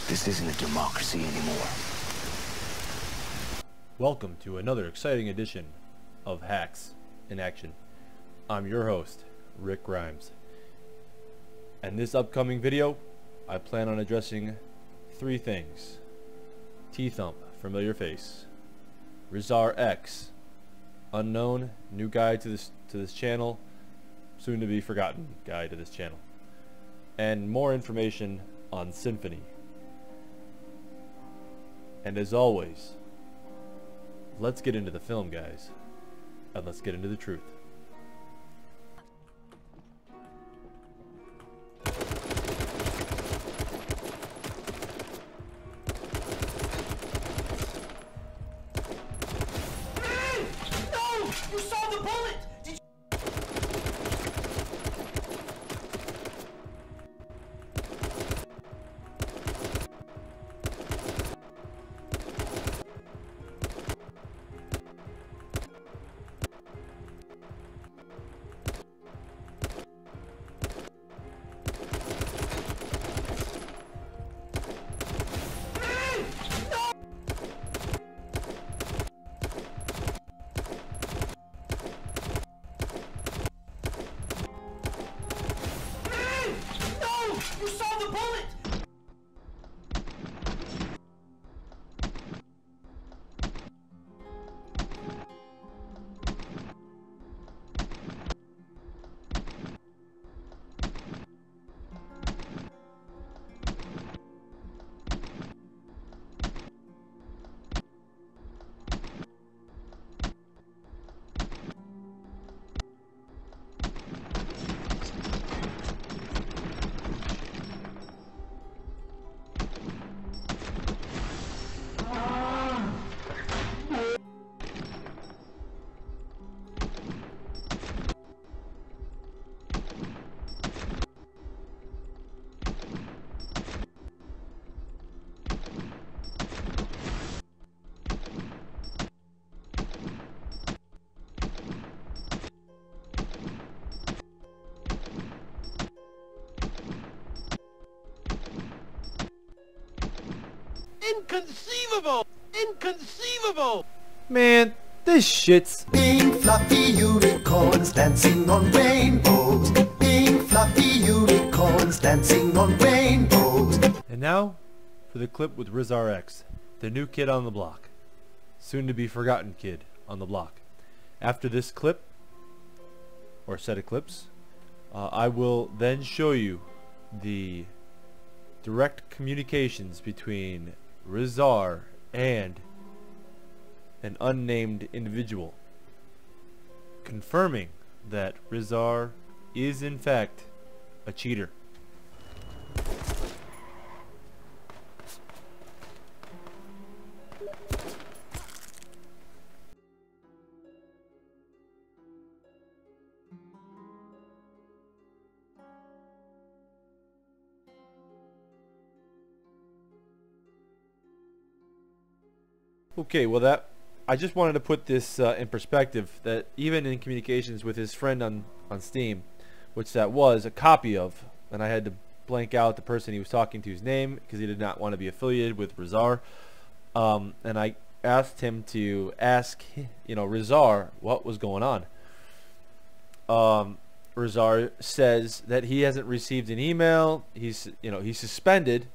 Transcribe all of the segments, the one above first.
This isn't a democracy anymore. Welcome to another exciting edition of Hacks in Action. I'm your host, Rick Grimes. And this upcoming video, I plan on addressing three things. TTHUMP, familiar face. RZRX, unknown, new guy to this channel, soon to be forgotten guy to this channel. And more information on SYMFUHNY. And as always, let's get into the film, guys, and let's get into the truth. No! You saw the bullet! Did you... You saw the bullet! Inconceivable! Inconceivable! Man, this shit's... Pink fluffy unicorns dancing on rainbows. Pink fluffy unicorns dancing on rainbows. And now, for the clip with RZRX, the new kid on the block. Soon to be forgotten kid on the block. After this clip, or set of clips, I will then show you the direct communications between RZR and an unnamed individual, confirming that RZR is in fact a cheater. Okay, well I just wanted to put this in perspective, that even in communications with his friend on Steam, which that was a copy of, and I had to blank out the person he was talking to's name because he did not want to be affiliated with RZR, and I asked him to ask, RZR what was going on. RZR says that he hasn't received an email. He's suspended,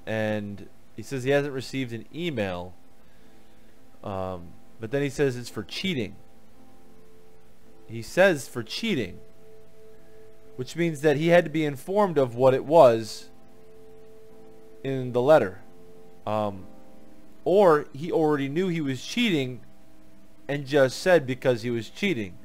and he says he hasn't received an email, but then he says it's for cheating. He says for cheating, which means that he had to be informed of what it was in the letter, or he already knew he was cheating and just said because he was cheating,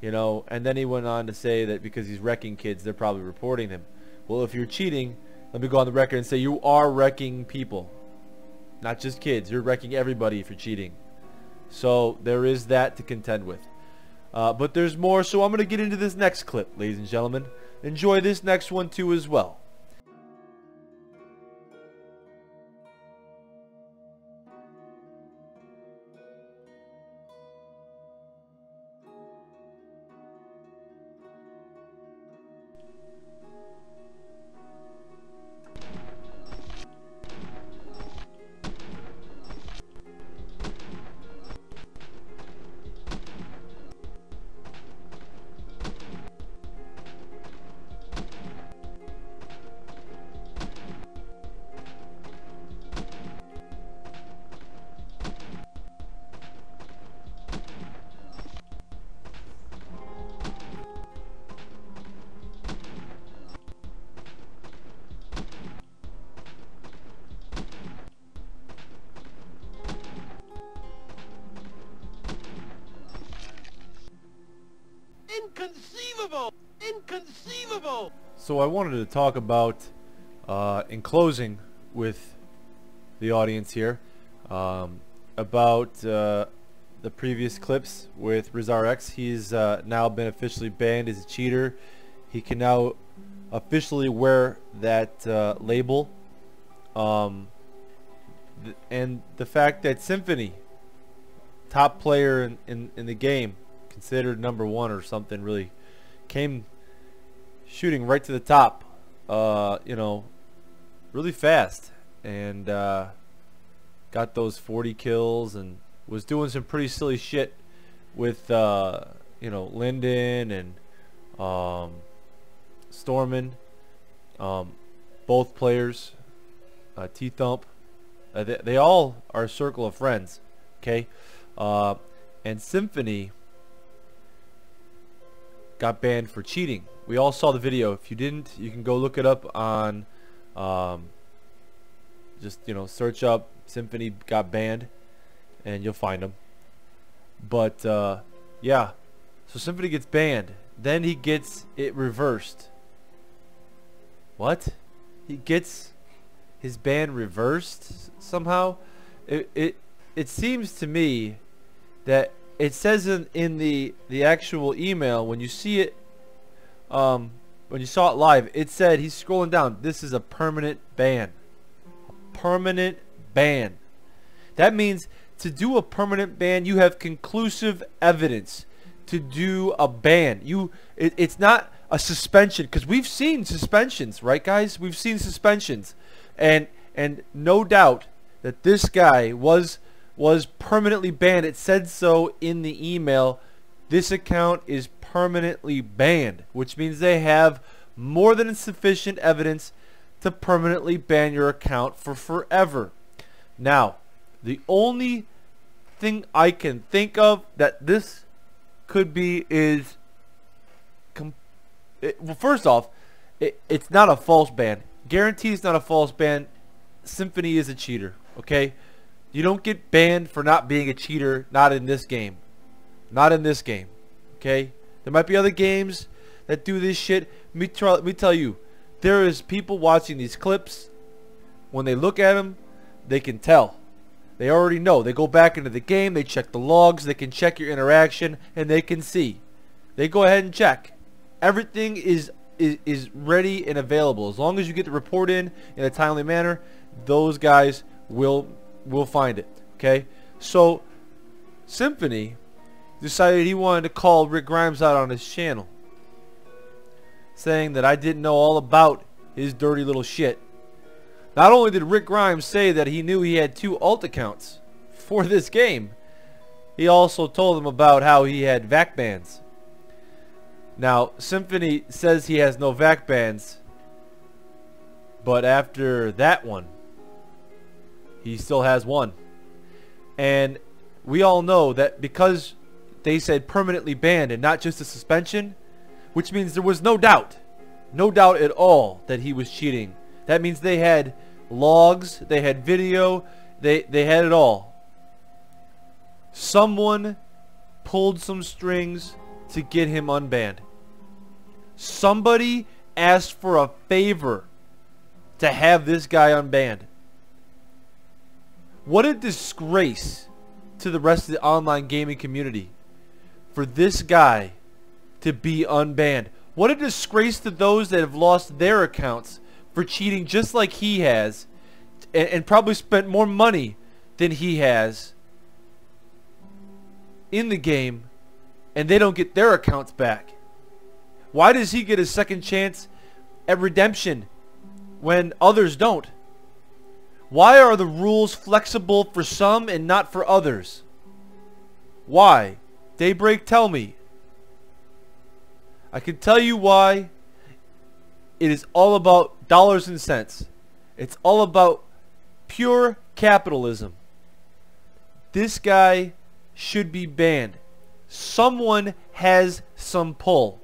and then he went on to say that because he's wrecking kids, they're probably reporting him. Well, if you're cheating, let me go on the record and say you are wrecking people, not just kids. You're wrecking everybody for cheating. So there is that to contend with. But there's more, so I'm going to get into this next clip, ladies and gentlemen. Enjoy this next one too as well. So I wanted to talk about, in closing with the audience here, about the previous clips with RZRX. He's now been officially banned as a cheater. He can now officially wear that label. And the fact that SYMFUHNY, top player in the game, considered #1 or something, really came shooting right to the top, you know, really fast, and got those 40 kills and was doing some pretty silly shit with you know, Linden and Stormin, both players, TTHUMP. They all are a circle of friends, okay? And SYMFUHNY got banned for cheating. We all saw the video. If you didn't, you can go look it up on, just, you know, search up SYMFUHNY got banned, and you'll find him. But yeah, so SYMFUHNY gets banned. Then he gets it reversed. What? He gets his ban reversed somehow? It seems to me that it says in the actual email, when you see it, when you saw it live, it said, he's scrolling down, this is a permanent ban. A permanent ban. That means to do a permanent ban, you have conclusive evidence to do a ban. It's not a suspension, because we've seen suspensions, right guys? We've seen suspensions, and no doubt that this guy was permanently banned. It said so in the email. This account is permanently banned, which means they have more than sufficient evidence to permanently ban your account for forever. Now, the only thing I can think of that this could be is, well, first off, it's not a false ban. Guarantee it's not a false ban. SYMFUHNY is a cheater, okay? You don't get banned for not being a cheater, not in this game. Not in this game, okay? There might be other games that do this shit. Let me tell you, there is people watching these clips. When they look at them, they can tell. They already know. They go back into the game, they check the logs, they can check your interaction, and they can see. They go ahead and check. Everything is ready and available. As long as you get the report in a timely manner, those guys will find it, okay? So SYMFUHNY decided he wanted to call Rick Grimes out on his channel, saying that I didn't know all about his dirty little shit. Not only did Rick Grimes say that he knew he had 2 alt accounts for this game, he also told him about how he had VAC bans. Now, SYMFUHNY says he has no VAC bans, but after that one, he still has one. And we all know that because they said permanently banned and not just a suspension, which means there was no doubt at all that he was cheating. That means they had logs, they had video, they had it all. Someone pulled some strings to get him unbanned. Somebody asked for a favor to have this guy unbanned. What a disgrace to the rest of the online gaming community for this guy to be unbanned. What a disgrace to those that have lost their accounts for cheating just like he has, and probably spent more money than he has in the game, and they don't get their accounts back. Why does he get a second chance at redemption when others don't? Why are the rules flexible for some and not for others? Why? Daybreak, tell me. I can tell you why. It is all about dollars and cents. It's all about pure capitalism. This guy should be banned. Someone has some pull.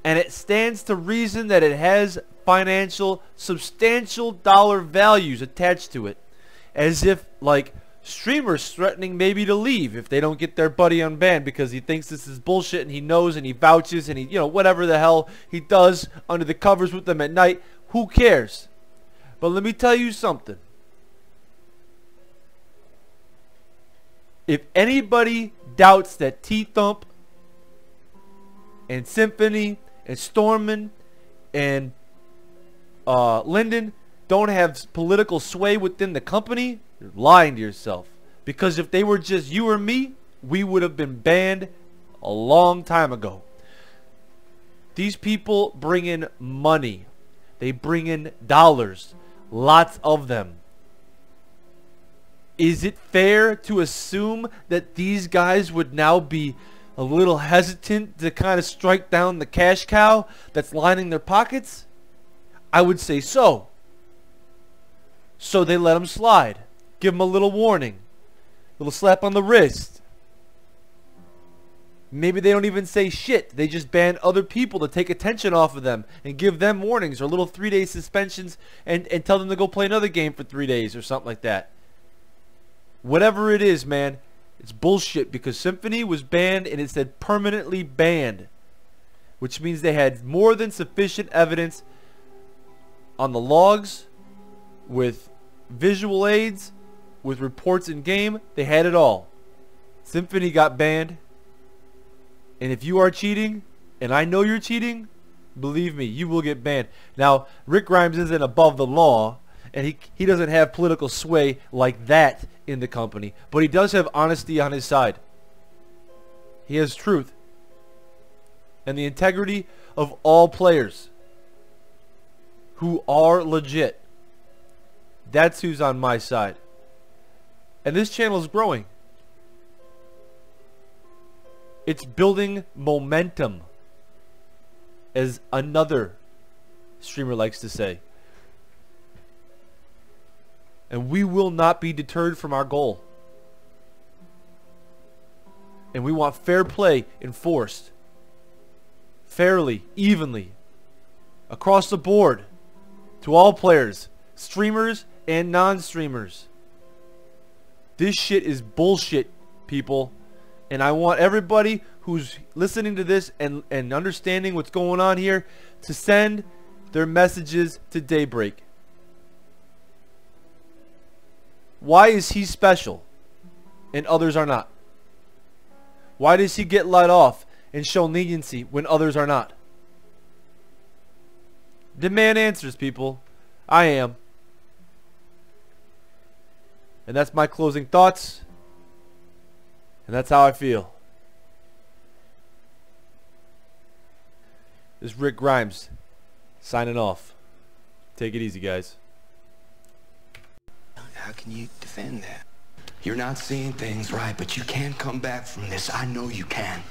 And it stands to reason that it has financial, substantial dollar values attached to it. As if, like, streamers threatening maybe to leave if they don't get their buddy unbanned because he thinks this is bullshit and he knows and he vouches and he, you know, whatever the hell he does under the covers with them at night. Who cares? But let me tell you something. If anybody doubts that TTHUMP and SYMFUHNY and Stormin and Linden don't have political sway within the company, you're lying to yourself. Because if they were just you or me, we would have been banned a long time ago. These people bring in money. They bring in dollars. Lots of them. Is it fair to assume that these guys would now be a little hesitant to kind of strike down the cash cow that's lining their pockets? I would say so. So they let them slide. Give them a little warning. A little slap on the wrist. Maybe they don't even say shit. They just ban other people to take attention off of them and give them warnings or little 3-day suspensions and tell them to go play another game for 3 days or something like that. Whatever it is, man, it's bullshit because SYMFUHNY was banned and it said permanently banned, which means they had more than sufficient evidence on the logs, with visual aids, with reports in game. They had it all. SYMFUHNY got banned, and if you are cheating, and I know you're cheating, believe me, you will get banned. Now, Rick Grimes isn't above the law, and he doesn't have political sway like that in the company, but he does have honesty on his side. He has truth and the integrity of all players who are legit. That's who's on my side. And this channel is growing. It's building momentum, as another streamer likes to say. And we will not be deterred from our goal. And we want fair play enforced. Fairly, evenly, across the board, to all players, streamers and non-streamers. This shit is bullshit, people. And I want everybody who's listening to this and understanding what's going on here to send their messages to Daybreak. Why is he special and others are not? Why does he get let off and show leniency when others are not? Demand answers, people. I am. And that's my closing thoughts. And that's how I feel. This is Rick Grimes signing off. Take it easy, guys. How can you defend that? You're not seeing things right, but you can come back from this. I know you can.